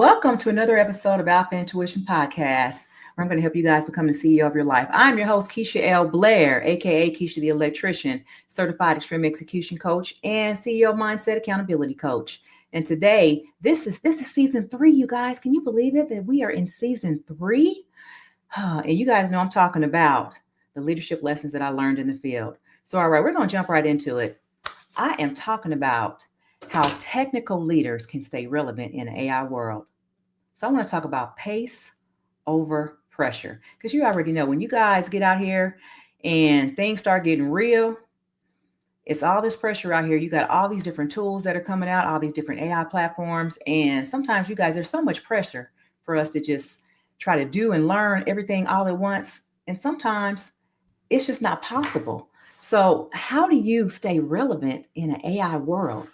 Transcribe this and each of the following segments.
Welcome to another episode of Alpha Intuition Podcast, where I'm going to help you guys become the CEO of your life. I'm your host, Keisha L. Blair, aka Keisha the Electrician, certified extreme execution coach and CEO mindset accountability coach. And today, this is season 3, you guys. Can you believe it that we are in season 3? And you guys know I'm talking about the leadership lessons that I learned in the field. So, all right, we're going to jump right into it. I am talking about how technical leaders can stay relevant in an AI world. So I want to talk about pace over pressure, because you already know when you guys get out here and things start getting real, it's all this pressure out here. You got all these different tools that are coming out, all these different AI platforms. And sometimes you guys, there's so much pressure for us to just try to do and learn everything all at once. And sometimes it's just not possible. So how do you stay relevant in an AI world?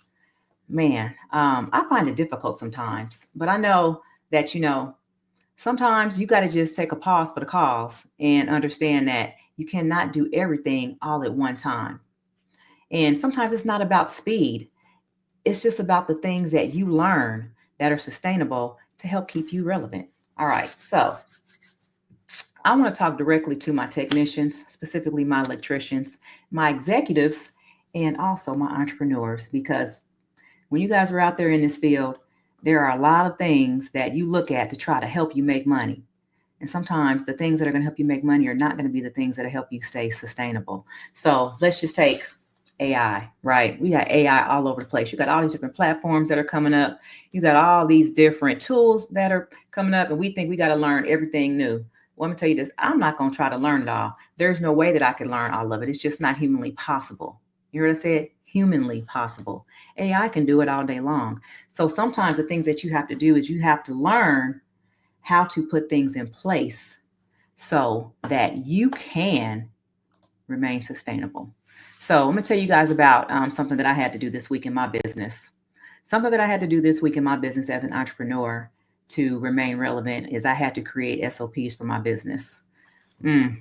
Man, I find it difficult sometimes, but I know that, sometimes you got to just take a pause for the cause and understand that you cannot do everything all at one time. And sometimes it's not about speed. It's just about the things that you learn that are sustainable to help keep you relevant. All right. So I want to talk directly to my technicians, specifically my electricians, my executives, and also my entrepreneurs, because when you guys are out there in this field, there are a lot of things that you look at to try to help you make money. And sometimes the things that are going to help you make money are not going to be the things that help you stay sustainable. So let's just take AI, right? We got AI all over the place. You got all these different platforms that are coming up. You got all these different tools that are coming up, and we think we got to learn everything new. Well, let me tell you this. I'm not going to try to learn it all. There's no way that I can learn all of it. It's just not humanly possible. You heard I said? Humanly possible. AI can do it all day long. So sometimes the things that you have to do is you have to learn how to put things in place so that you can remain sustainable. So I'm going to tell you guys about something that I had to do this week in my business. Something that I had to do this week in my business as an entrepreneur to remain relevant is I had to create SOPs for my business. I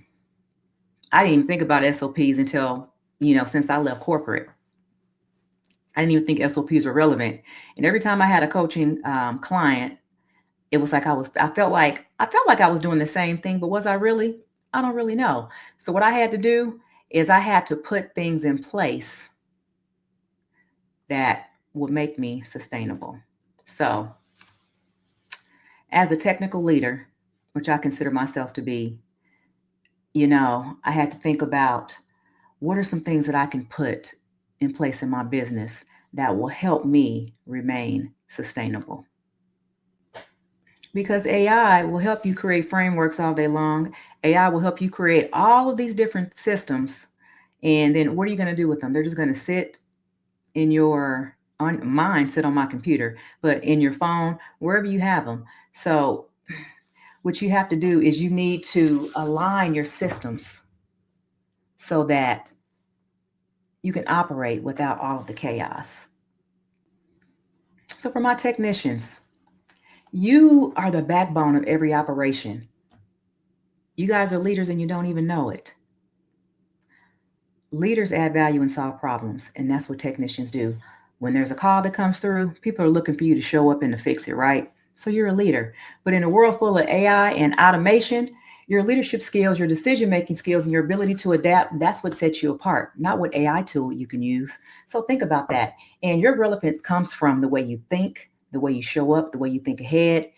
didn't even think about SOPs until, since I left corporate. I didn't even think SOPs were relevant. And every time I had a coaching client, it was like I felt like I was doing the same thing, but was I really? I don't really know. So what I had to do is I had to put things in place that would make me sustainable. So as a technical leader, which I consider myself to be, I had to think about what are some things that I can put in place in my business that will help me remain sustainable. Because AI will help you create frameworks all day long. AI will help you create all of these different systems. And then what are you going to do with them? They're just going to sit in your mine, sit on my computer, but in your phone, wherever you have them. So what you have to do is you need to align your systems so that you can operate without all of the chaos. So for my technicians, you are the backbone of every operation. You guys are leaders and you don't even know it. Leaders add value and solve problems, and that's what technicians do. When there's a call that comes through, people are looking for you to show up and to fix it, right? So you're a leader. But in a world full of AI and automation, your leadership skills, your decision-making skills, and your ability to adapt, that's what sets you apart, not what AI tool you can use. So think about that. And your relevance comes from the way you think, the way you show up, the way you think ahead,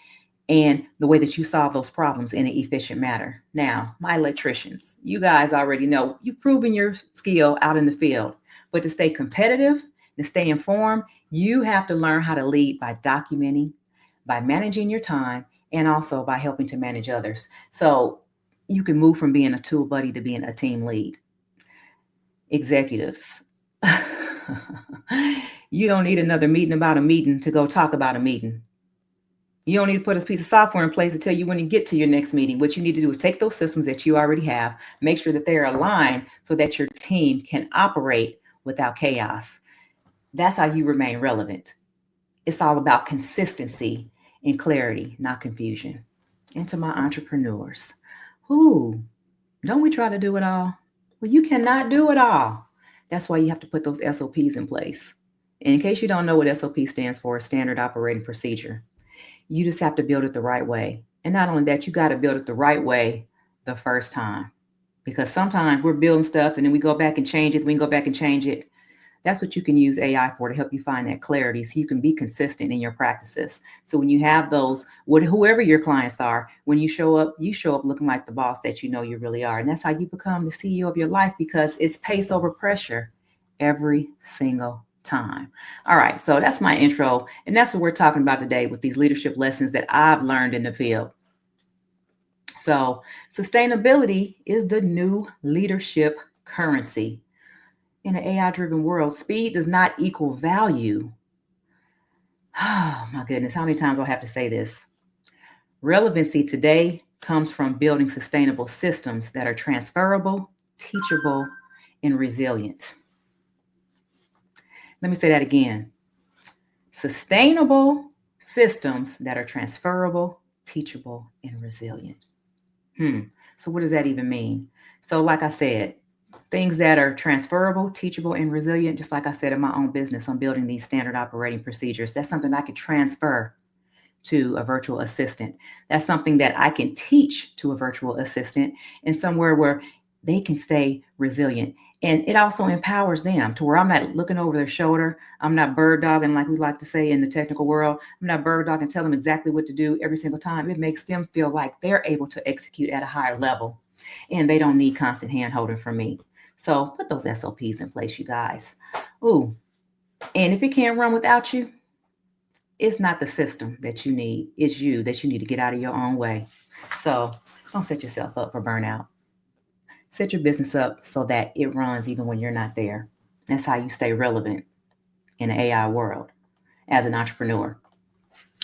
and the way that you solve those problems in an efficient manner. Now, my electricians, you guys already know, you've proven your skill out in the field. But to stay competitive, to stay informed, you have to learn how to lead by documenting, by managing your time, and also by helping to manage others. So you can move from being a tool buddy to being a team lead. Executives. You don't need another meeting about a meeting to go talk about a meeting. You don't need to put a piece of software in place to tell you when you get to your next meeting. What you need to do is take those systems that you already have, make sure that they're aligned so that your team can operate without chaos. That's how you remain relevant. It's all about consistency and clarity, not confusion. And to my entrepreneurs, don't we try to do it all? Well, you cannot do it all. That's why you have to put those SOPs in place. And in case you don't know what SOP stands for, Standard Operating Procedure. You just have to build it the right way. And not only that, you got to build it the right way the first time. Because sometimes we're building stuff and then we go back and change it. We can go back and change it. That's what you can use AI for, to help you find that clarity so you can be consistent in your practices. So when you have those, whoever your clients are, when you show up looking like the boss that you know you really are. And that's how you become the CEO of your life, because it's pace over pressure every single time. All right, so that's my intro. And that's what we're talking about today with these leadership lessons that I've learned in the field. So sustainability is the new leadership currency. In an AI-driven world, speed does not equal value. Oh my goodness, how many times do I have to say this? Relevancy today comes from building sustainable systems that are transferable, teachable, and resilient. Let me say that again. Sustainable systems that are transferable, teachable, and resilient. So what does that even mean? So like I said, things that are transferable, teachable, and resilient, just like I said in my own business, I'm building these standard operating procedures. That's something I could transfer to a virtual assistant. That's something that I can teach to a virtual assistant, and somewhere where they can stay resilient. And it also empowers them to where I'm not looking over their shoulder. I'm not bird dogging, like we like to say in the technical world. I'm not bird dogging, tell them exactly what to do every single time. It makes them feel like they're able to execute at a higher level, and they don't need constant hand holding from me. So put those SOPs in place, you guys. Ooh, and if it can't run without you, it's not the system that you need. It's you that you need to get out of your own way. So don't set yourself up for burnout. Set your business up so that it runs even when you're not there. That's how you stay relevant in the AI world as an entrepreneur.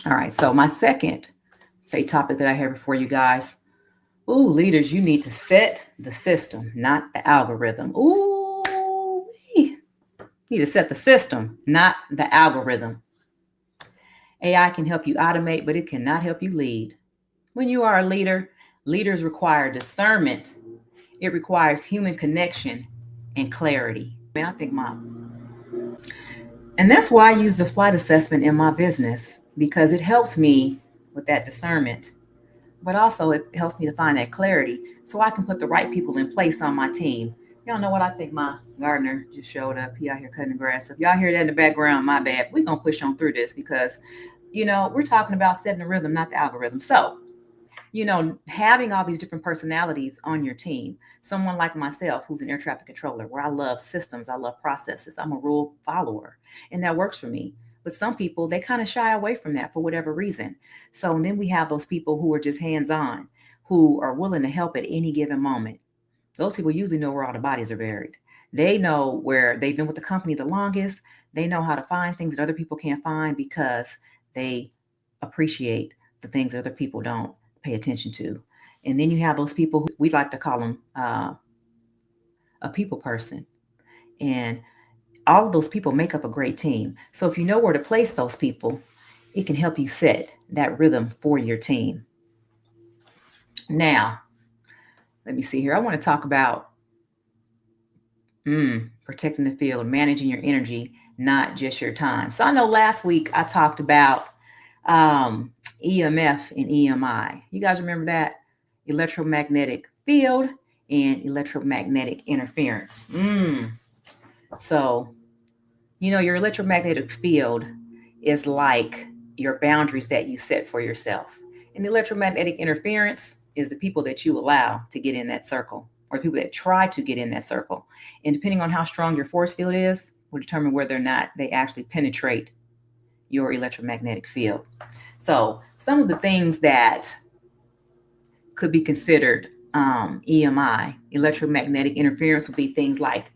All right, so my second, topic that I have for you guys. Ooh, leaders, you need to set the system, not the algorithm. Ooh, you need to set the system, not the algorithm. AI can help you automate, but it cannot help you lead. When you are a leader, leaders require discernment. It requires human connection and clarity. And that's why I use the flight assessment in my business, because it helps me with that discernment, but also it helps me to find that clarity so I can put the right people in place on my team. Y'all know what? I think my gardener just showed up. He out here cutting the grass. If y'all hear that in the background, my bad. We're going to push on through this because, we're talking about setting the rhythm, not the algorithm. So, having all these different personalities on your team, someone like myself, who's an air traffic controller, where I love systems, I love processes, I'm a rule follower, and that works for me. But some people, they kind of shy away from that for whatever reason. So then we have those people who are just hands-on, who are willing to help at any given moment. Those people usually know where all the bodies are buried. They know where they've been with the company the longest. They know how to find things that other people can't find because they appreciate the things that other people don't pay attention to. And then you have those people who we like to call them a people person. And all of those people make up a great team. So if you know where to place those people, it can help you set that rhythm for your team. Now, let me see here. I want to talk about protecting the field, managing your energy, not just your time. So I know last week I talked about EMF and EMI. You guys remember that? Electromagnetic field and electromagnetic interference. So, your electromagnetic field is like your boundaries that you set for yourself. And the electromagnetic interference is the people that you allow to get in that circle, or people that try to get in that circle. And depending on how strong your force field is, will determine whether or not they actually penetrate your electromagnetic field. So some of the things that could be considered EMI, electromagnetic interference, would be things like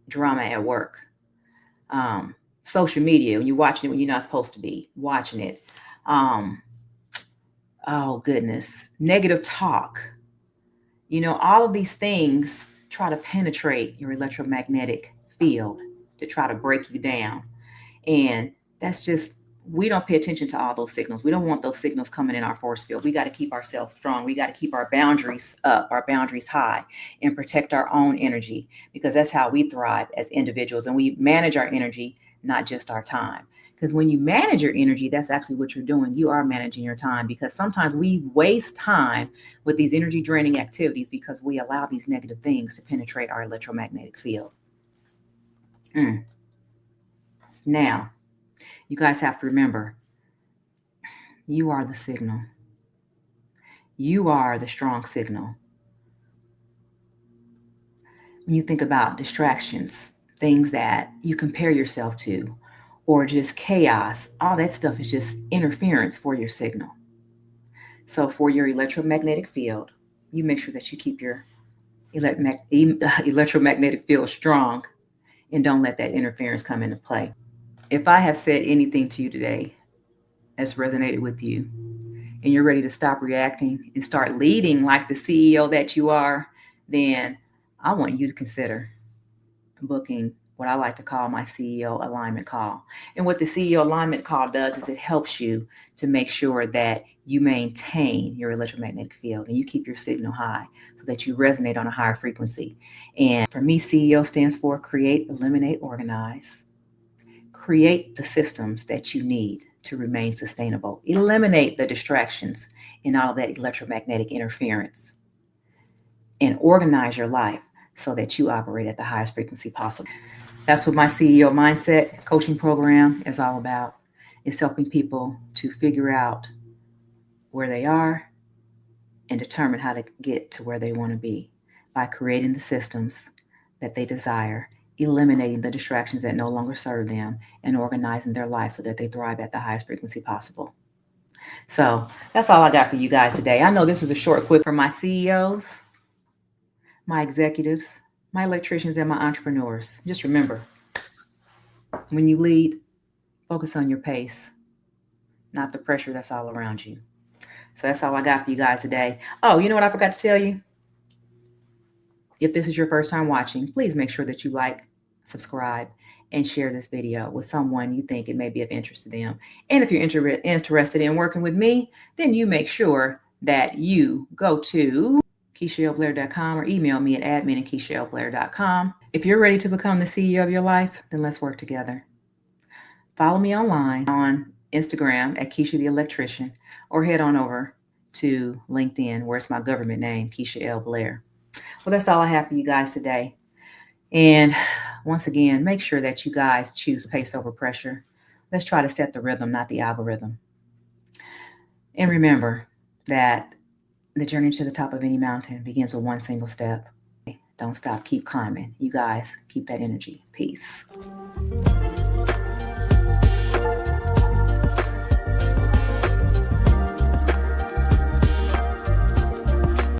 drama at work, social media, when you're watching it when you're not supposed to be watching it. Oh goodness, negative talk. All of these things try to penetrate your electromagnetic field to try to break you down. And that's just we don't pay attention to all those signals. We don't want those signals coming in our force field. We got to keep ourselves strong. We got to keep our boundaries up, our boundaries high, and protect our own energy, because that's how we thrive as individuals. And we manage our energy, not just our time. Because when you manage your energy, that's actually what you're doing. You are managing your time, because sometimes we waste time with these energy draining activities because we allow these negative things to penetrate our electromagnetic field. Now, you guys have to remember, you are the signal. You are the strong signal. When you think about distractions, things that you compare yourself to, or just chaos, all that stuff is just interference for your signal. So for your electromagnetic field, you make sure that you keep your electromagnetic field strong and don't let that interference come into play. If I have said anything to you today that's resonated with you, and you're ready to stop reacting and start leading like the CEO that you are, then I want you to consider booking what I like to call my CEO alignment call. And what the CEO alignment call does is it helps you to make sure that you maintain your electromagnetic field and you keep your signal high so that you resonate on a higher frequency. And for me, CEO stands for create, eliminate, organize. Create the systems that you need to remain sustainable. Eliminate the distractions and all of that electromagnetic interference. And organize your life so that you operate at the highest frequency possible. That's what my CEO Mindset coaching program is all about. It's helping people to figure out where they are and determine how to get to where they want to be by creating the systems that they desire, eliminating the distractions that no longer serve them, and organizing their life so that they thrive at the highest frequency possible. So that's all I got for you guys today. I know this was a short clip for my CEOs, my executives, my electricians, and my entrepreneurs. Just remember, when you lead, focus on your pace, not the pressure that's all around you. So that's all I got for you guys today. Oh, you know what I forgot to tell you? If this is your first time watching, please make sure that you like, subscribe, and share this video with someone you think it may be of interest to them. And if you're interested in working with me, then you make sure that you go to KeishaLBlair.com or email me at admin@KeishaLBlair.com. If you're ready to become the CEO of your life, then let's work together. Follow me online on Instagram at Keisha the Electrician, or head on over to LinkedIn, where it's my government name, Keisha L. Blair. Well, that's all I have for you guys today. And once again, make sure that you guys choose pace over pressure. Let's try to set the rhythm, not the algorithm. And remember that the journey to the top of any mountain begins with one single step. Don't stop, keep climbing. You guys keep that energy. Peace.